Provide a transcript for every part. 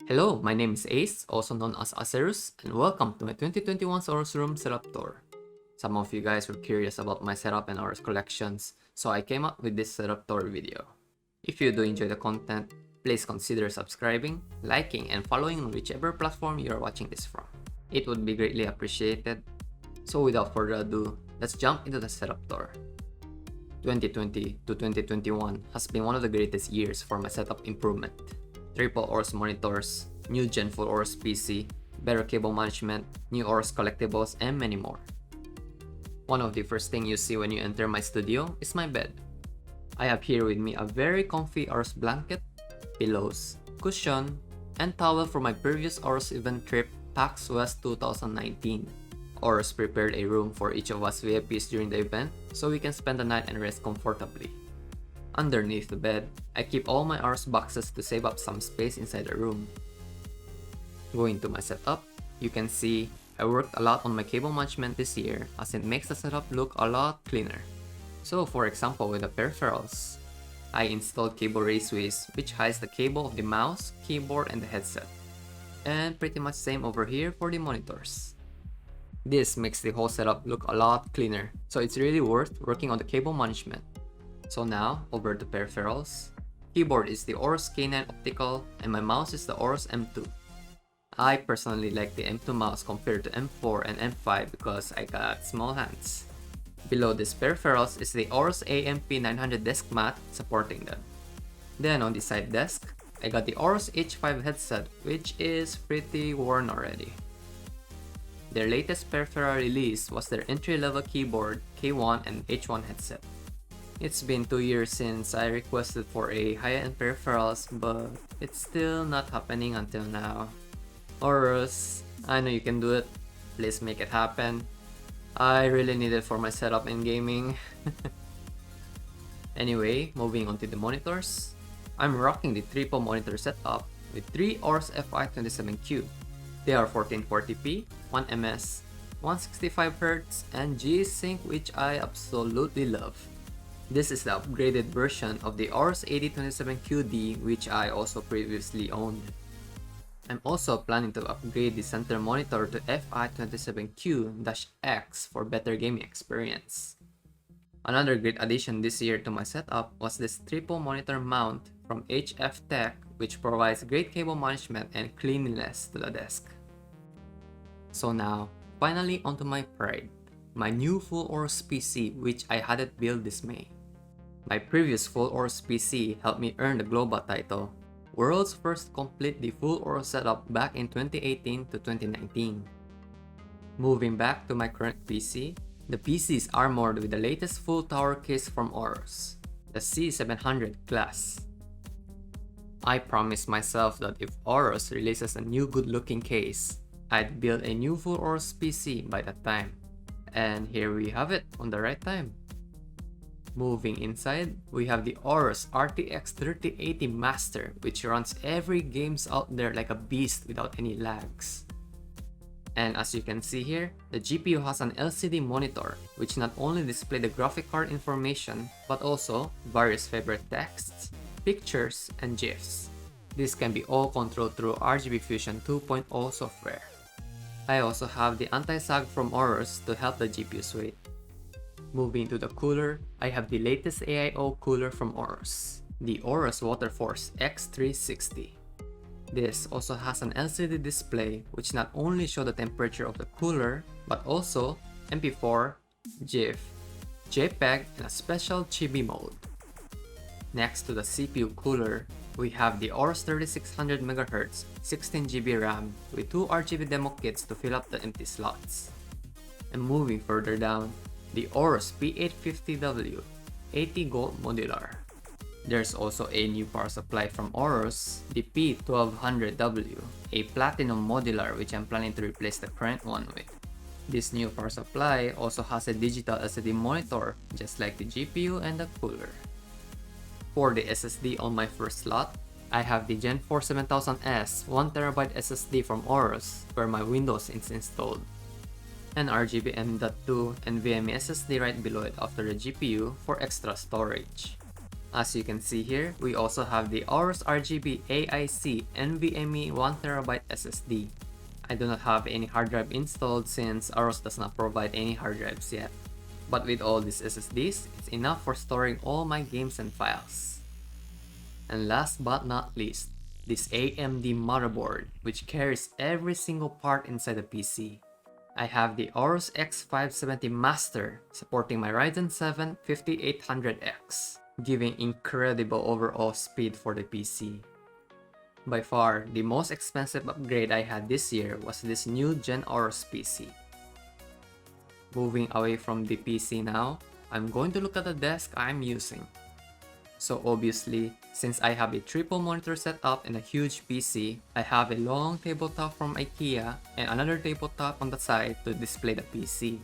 Hello, my name is Ace, also known as Acerus, and welcome to my 2021 AORUS room setup tour. Some of you guys were curious about my setup and AORUS collections, so I came up with this setup tour video. If you do enjoy the content, please consider subscribing, liking, and following on whichever platform you are watching this from. It would be greatly appreciated. So without further ado, let's jump into the setup tour. 2020 to 2021 has been one of the greatest years for my setup improvement. Triple AORUS monitors, new Gen full AORUS PC, better cable management, new AORUS collectibles, and many more. One of the first things you see when you enter my studio is my bed. I have here with me a very comfy AORUS blanket, pillows, cushion, and towel from my previous AORUS event trip, PAX West 2019. AORUS prepared a room for each of us VIPs during the event so we can spend the night and rest comfortably. Underneath the bed, I keep all my AORUS boxes to save up some space inside the room. Going to my setup, you can see I worked a lot on my cable management this year as it makes the setup look a lot cleaner. So for example with the peripherals, I installed cable raceways which hides the cable of the mouse, keyboard, and the headset. And pretty much same over here for the monitors. This makes the whole setup look a lot cleaner, so it's really worth working on the cable management. So now, over to peripherals. Keyboard is the AORUS K9 Optical and my mouse is the AORUS M2. I personally like the M2 mouse compared to M4 and M5 because I got small hands. Below these peripherals is the AORUS AMP900 desk mat supporting them. Then on the side desk, I got the AORUS H5 headset which is pretty worn already. Their latest peripheral release was their entry-level keyboard, K1 and H1 headset. It's been 2 years since I requested for a high-end peripherals, but it's still not happening until now. AORUS, I know you can do it. Please make it happen. I really need it for my setup in gaming. Anyway, moving on to the monitors. I'm rocking the triple monitor setup with 3 AORUS FI27Q. They are 1440p, 1ms, 165Hz, and G-Sync, which I absolutely love. This is the upgraded version of the AORUS 8027QD which I also previously owned. I'm also planning to upgrade the center monitor to FI27Q-X for better gaming experience. Another great addition this year to my setup was this triple monitor mount from HF Tech which provides great cable management and cleanliness to the desk. So now, finally onto my pride. My new full AORUS PC which I had it built this May. My previous full AORUS PC helped me earn the Global title, world's first complete the full AORUS setup back in 2018 to 2019. Moving back to my current PC, the PC is armored with the latest full tower case from AORUS, the C700 class. I promised myself that if AORUS releases a new good looking case, I'd build a new full AORUS PC by that time. And here we have it on the right time. Moving inside, we have the AORUS RTX 3080 Master which runs every games out there like a beast without any lags. And as you can see here, the GPU has an LCD monitor which not only displays the graphic card information but also various favorite texts, pictures, and GIFs. This can be all controlled through RGB Fusion 2.0 software. I also have the anti-sag from AORUS to help the GPU's weight. Moving to the cooler, I have the latest AIO cooler from AORUS, the AORUS WaterForce X360. This also has an LCD display which not only shows the temperature of the cooler, but also MP4, GIF, JPEG, and a special Chibi mode. Next to the CPU cooler, we have the AORUS 3600MHz 16GB RAM with 2 RGB demo kits to fill up the empty slots. And moving further down, the AORUS P850W 80 Gold Modular. There's also a new power supply from AORUS, the P1200W, a Platinum Modular which I'm planning to replace the current one with. This new power supply also has a digital LCD monitor just like the GPU and the cooler. For the SSD on my first slot, I have the Gen 4 7000S 1TB SSD from AORUS where my Windows is installed. An RGB M.2 NVMe SSD right below it after the GPU for extra storage. As you can see here, we also have the AORUS RGB AIC NVMe 1TB SSD. I do not have any hard drive installed since AORUS does not provide any hard drives yet. But with all these SSDs, it's enough for storing all my games and files. And last but not least, this AMD motherboard, which carries every single part inside the PC. I have the AORUS X570 Master supporting my Ryzen 7 5800X, giving incredible overall speed for the PC. By far, the most expensive upgrade I had this year was this new Gen AORUS PC. Moving away from the PC now, I'm going to look at the desk I'm using. So obviously, since I have a triple monitor setup and a huge PC, I have a long tabletop from IKEA and another tabletop on the side to display the PC.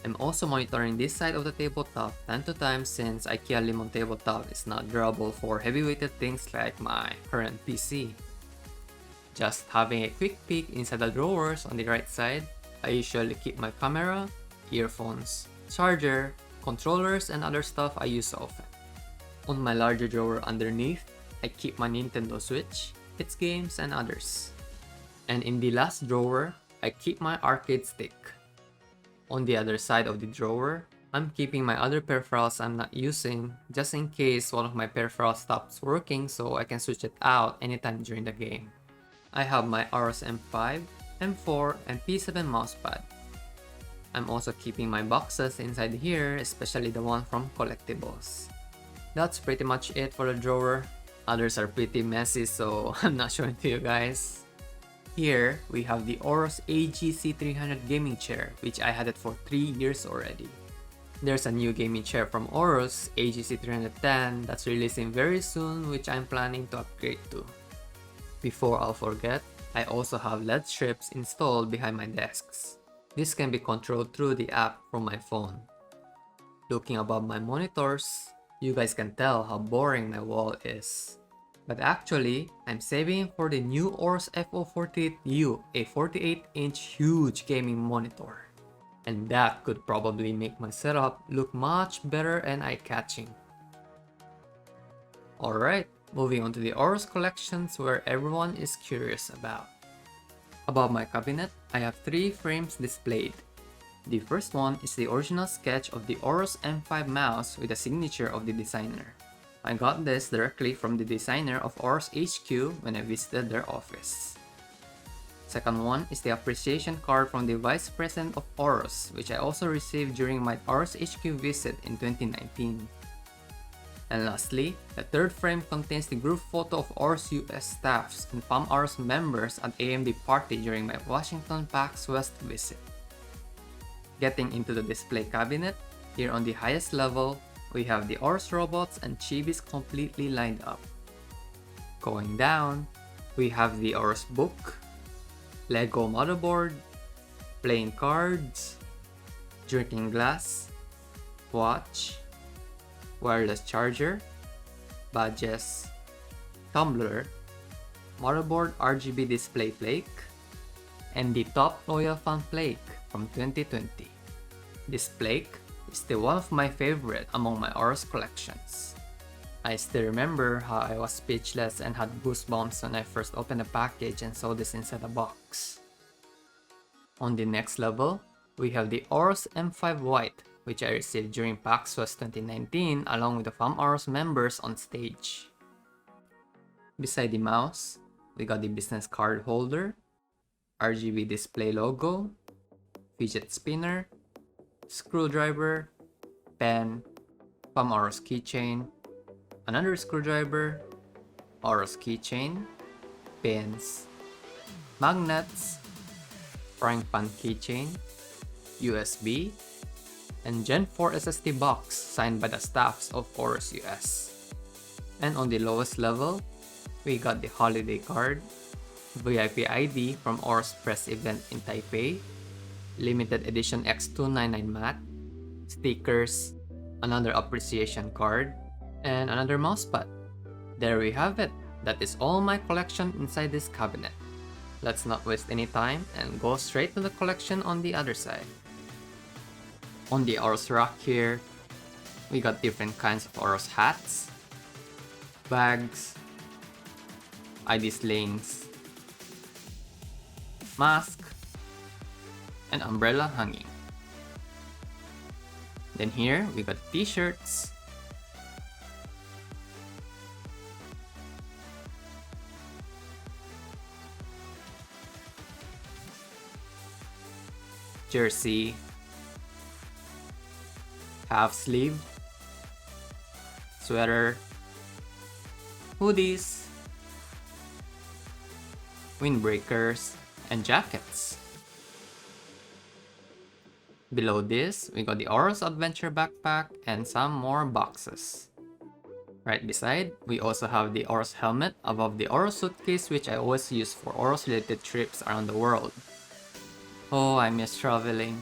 I'm also monitoring this side of the tabletop time to time since IKEA Lemon tabletop is not durable for heavy-weighted things like my current PC. Just having a quick peek inside the drawers on the right side, I usually keep my camera, earphones, charger, controllers, and other stuff I use often. On my larger drawer underneath, I keep my Nintendo Switch, its games, and others. And in the last drawer, I keep my arcade stick. On the other side of the drawer, I'm keeping my other peripherals I'm not using just in case one of my peripherals stops working so I can switch it out anytime during the game. I have my AORUS M5, M4, and P7 mousepad. I'm also keeping my boxes inside here, especially the one from collectibles. That's pretty much it for the drawer. Others are pretty messy, so I'm not showing to you guys. Here, we have the AORUS AGC300 gaming chair, which I had it for 3 years already. There's a new gaming chair from AORUS, AGC310, that's releasing very soon, which I'm planning to upgrade to. Before I'll forget, I also have LED strips installed behind my desks. This can be controlled through the app from my phone. Looking above my monitors, you guys can tell how boring my wall is. But actually, I'm saving for the new AORUS FO48U, a 48-inch huge gaming monitor. And that could probably make my setup look much better and eye-catching. Alright, moving on to the AORUS collections where everyone is curious about. Above my cabinet, I have 3 frames displayed. The first one is the original sketch of the AORUS M5 mouse with the signature of the designer. I got this directly from the designer of AORUS HQ when I visited their office. Second one is the appreciation card from the Vice President of AORUS, which I also received during my AORUS HQ visit in 2019. And lastly, the third frame contains the group photo of AORUS US staffs and FAM AORUS members at AMD party during my Washington PAX West visit. Getting into the display cabinet, here on the highest level, we have the AORUS robots and chibis completely lined up. Going down, we have the AORUS book, Lego motherboard, playing cards, drinking glass, watch, wireless charger, badges, tumbler, motherboard RGB display flake, and the top loyal fan flake from 2020. This flake is still one of my favorite among my AORUS collections. I still remember how I was speechless and had goosebumps when I first opened the package and saw this inside the box. On the next level, we have the AORUS M5 White, which I received during PAX West 2019 along with the FAM AORUS members on stage. Beside the mouse, we got the business card holder, RGB display logo, fidget spinner, screwdriver, pen, FAM AORUS keychain, another screwdriver, AORUS keychain, pins, magnets, frying pan keychain, USB, and Gen 4 SSD box signed by the staffs of AORUS US. And on the lowest level, we got the holiday card, VIP ID from AORUS press event in Taipei, limited edition X299 mat, stickers, another appreciation card, and another mousepad. There we have it. That is all my collection inside this cabinet. Let's not waste any time and go straight to the collection on the other side. On the AORUS rack here, we got different kinds of AORUS hats, bags, ID slings, mask, and umbrella hanging. Then here we got t-shirts, jersey, half sleeve, sweater, hoodies, windbreakers, and jackets. Below this, we got the AORUS Adventure Backpack and some more boxes. Right beside, we also have the AORUS helmet above the AORUS suitcase, which I always use for AORUS related trips around the world. Oh, I miss traveling.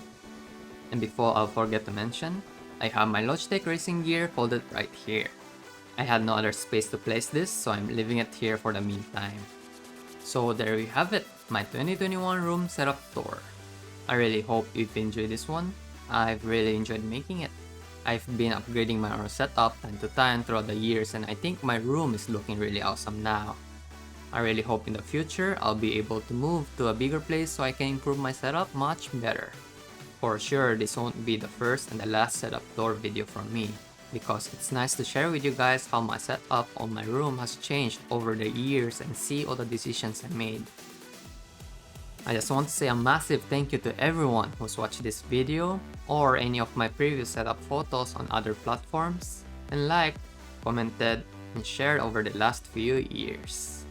And before I'll forget to mention, I have my Logitech racing gear folded right here. I had no other space to place this, so I'm leaving it here for the meantime. So there we have it, my 2021 room setup tour. I really hope you've enjoyed this one. I've really enjoyed making it. I've been upgrading my AORUS setup time to time throughout the years, and I think my room is looking really awesome now. I really hope in the future I'll be able to move to a bigger place so I can improve my setup much better. For sure, this won't be the first and the last setup tour video from me, because it's nice to share with you guys how my setup on my room has changed over the years and see all the decisions I made. I just want to say a massive thank you to everyone who's watched this video or any of my previous setup photos on other platforms and liked, commented, and shared over the last few years.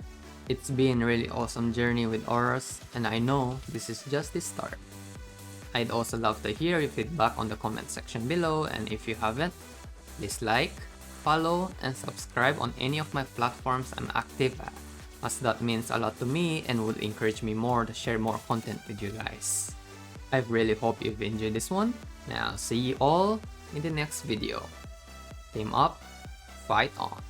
It's been a really awesome journey with AORUS, and I know this is just the start. I'd also love to hear your feedback on the comment section below, and if you haven't, please like, follow, and subscribe on any of my platforms I'm active at, as that means a lot to me and would encourage me more to share more content with you guys. I really hope you've enjoyed this one, and I'll see you all in the next video. Team up, fight on!